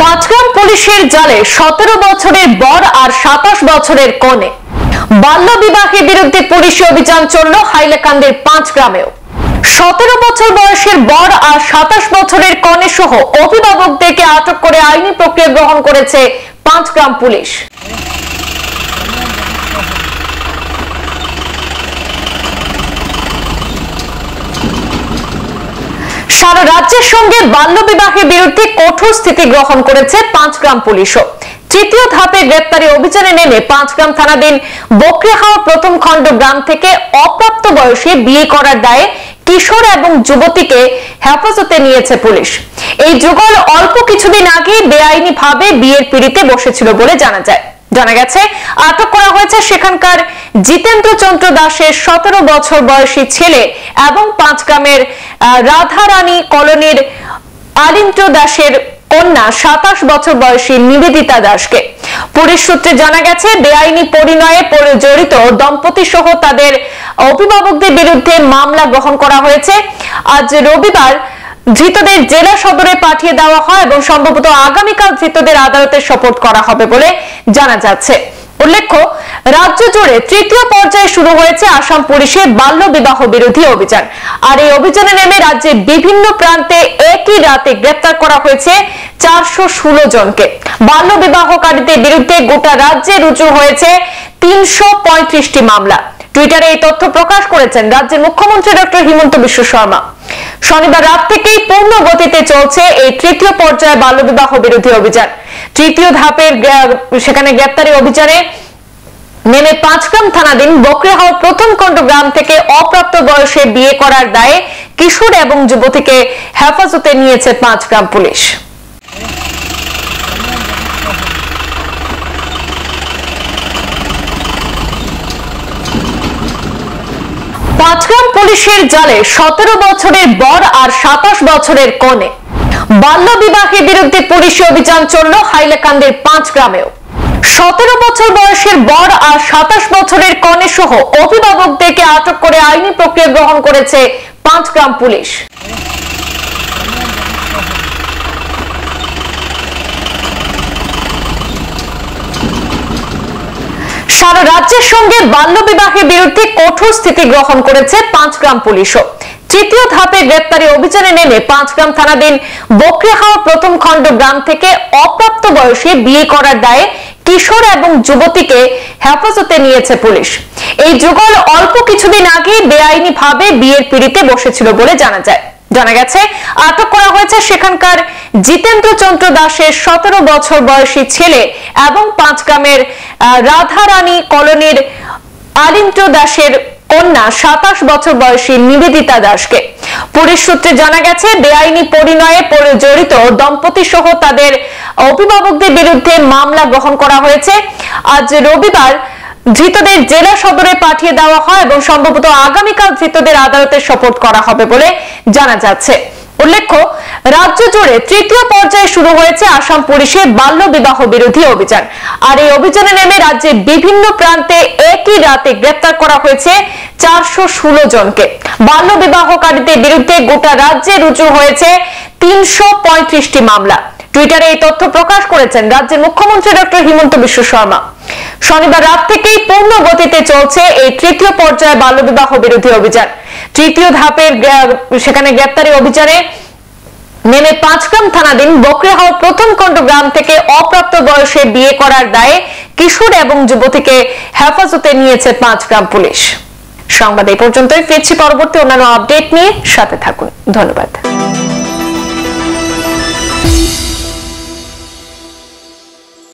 পাঁচগ্রাম পুলিশের জালে 17 বছরের বর আর 27 বছরের কনে। বাল্য বিবাহের বিরুদ্ধে পুলিশি অভিযান চলল হাইলাকান্দির পাঁচগ্রামেও। 17 বছর বয়সের বর আর 27 বছরের কনে সহ অভিভাবকদেরকে আটক করে আইনি প্রক্রিয়া গ্রহণ করেছে পাঁচগ্রাম পুলিশ। সারা রাজ্যের সঙ্গে বাল্য বিবাহের বিরুদ্ধে কঠোর স্থিতি গ্রহণ করেছে পাঁচগ্রাম পুলিশও। তৃতীয় ধাপে গ্রেপ্তারি অভিযানে নেমে পাঁচগ্রাম থানাধীন বকরিহাওয়া প্রথম খণ্ড গ্রাম থেকে অপ্রাপ্ত বয়সে বিয়ে করার দায়ে কিশোর এবং যুবতীকে হেফাজতে নিয়েছে পুলিশ। এই যুগল অল্প কিছুদিন আগে বেআইনি ভাবে বিয়ের পিড়িতে বসেছিল বলে জানা গেছে আটক করা হয়েছে সেখানকার জিতেন্দ্র চন্দ্র দাসের 17 বছর বয়সী ছেলে এবং পাঁচগ্রামের রাধারানী কলোনির আলিন্দ্র দাসের কন্যা 27 বছর বয়সী নিবেদিতা দাসকে। পুলিশ সূত্রে জানা গেছে বেআইনি পরিণয়ে জড়িত দম্পতি সহ তাদের অভিভাবকদের বিরুদ্ধে মামলা গ্রহণ করা হয়েছে। আজ রবিবার ধৃতদের জেলা সদরে পাঠিয়ে দেওয়া হয় এবং সম্ভবত আগামীকাল ধৃতদের আদালতে সোপর্দ করা হবে বলে জানা যাচ্ছে। উল্লেখ্য, রাজ্য জুড়ে তৃতীয় পর্যায়ে শুরু হয়েছে আসাম পুলিশের বাল্য বিবাহ বিরোধী অভিযান। আর এই অভিযানে নেমে রাজ্যের বিভিন্ন প্রান্তে একই রাতে গ্রেপ্তার করা হয়েছে 416 জনকে। বাল্য বিবাহকারীদের বিরুদ্ধে গোটা রাজ্যে রুজু হয়েছে 335টি মামলা। টুইটারে এই তথ্য প্রকাশ করেছেন রাজ্যের মুখ্যমন্ত্রী ডক্টর হিমন্ত বিশ্ব শর্মা। শনিবার রাত থেকেই পূর্ণ গতিতে চলছে এই তৃতীয় পর্যায়ে বাল্য বিবাহ বিরোধী অভিযান। তৃতীয় ধাপের সেখানে গ্রেপ্তারি অভিযানে নেমে পাঁচগ্রাম থানাধীন বকরিহাওয়া প্রথম খণ্ড গ্রাম থেকে অপ্রাপ্ত বয়সে বিয়ে করার দায়ে কিশোর এবং যুবতীকে হেফাজতে নিয়েছে পাঁচগ্রাম পুলিশ। পাঁচগ্রাম পুলিশের জালে 17 বছরের বর আর 27 বছরের কনে। বাল্য বিবাহের বিরুদ্ধে পুলিশি অভিযান চলল হাইলাকান্দির পাঁচগ্রামেও। 17 বছর বয়সের বর আর 27 বছরের কনে সহ অভিভাবকদেরকে আটক করে আইনি প্রক্রিয়া গ্রহণ করেছে পাঁচগ্রাম পুলিশ। সারা রাজ্যের সঙ্গে বাল্য বিবাহের বিরুদ্ধে কঠোর স্থিতি গ্রহণ করেছে পাঁচগ্রাম পুলিশও। তৃতীয় ধাপে গ্রেপ্তারি অভিযানে নেমে পাঁচগ্রাম থানাধীন বকরিহাওয়া প্রথম খণ্ড গ্রাম থেকে অপ্রাপ্ত বয়সে বিয়ে করার দায়ে কিশোর এবং যুবতীকে হেফাজতে নিয়েছে পুলিশ। এই যুগল অল্প কিছুদিন আগে বেআইনি ভাবে বিয়ের পিড়িতে বসেছিল বলে জানা গেছে আটক করা হয়েছে সেখানকার জিতেন্দ্র চন্দ্র দাসের 17 বছর বয়সী ছেলে এবং পাঁচগ্রামের রাধারানী কলোনির আলিন্দ্র দাসের কন্যা 27 বছর বয়সী নিবেদিতা দাসকে। পুলিশ সূত্রে জানা গেছে বেআইনি পরিণয়ে জড়িত দম্পতি সহ তাদের অভিভাবকদের বিরুদ্ধে মামলা গ্রহণ করা হয়েছে। আজ রবিবার ধৃতদের জেলা সদরে পাঠিয়ে দেওয়া হয় এবং সম্ভবত আগামীকাল ধৃতদের আদালতে সোপর্দ করা হবে বলে জানা যাচ্ছে। উল্লেখ্য, রাজ্য জুড়ে তৃতীয় পর্যায়ে শুরু হয়েছে আসাম পুলিশের বাল্য বিবাহ বিরোধী অভিযান। আর এই অভিযানে নেমে রাজ্যের বিভিন্ন প্রান্তে একই রাতে গ্রেপ্তার করা হয়েছে 416 জনকে। বাল্য বিবাহকারীদের বিরুদ্ধে গোটা রাজ্যে রুজু হয়েছে 335টি মামলা। টুইটারে এই তথ্য প্রকাশ করেছেন রাজ্যের মুখ্যমন্ত্রী ডক্টর হিমন্ত বিশ্ব শর্মা। শনিবার রাত থেকেই পূর্ণ গতিতে চলছে এই তৃতীয় পর্যায়ে বাল্য বিবাহ বিরোধী অভিযান। তৃতীয় ধাপের সেখানে গ্রেপ্তারি অভিযানে নেমে পাঁচগ্রাম থানাধীন বকরিহাওয়া প্রথম খণ্ড গ্রাম থেকে অপ্রাপ্ত বয়সে বিয়ে করার দায়ে কিশোর এবং যুবতীকে হেফাজতে নিয়েছে পাঁচগ্রাম পুলিশ। সংবাদ এই পর্যন্তই, ফিরছি পরবর্তী অন্যান্য আপডেট নিয়ে, সাথে থাকুন। ধন্যবাদ।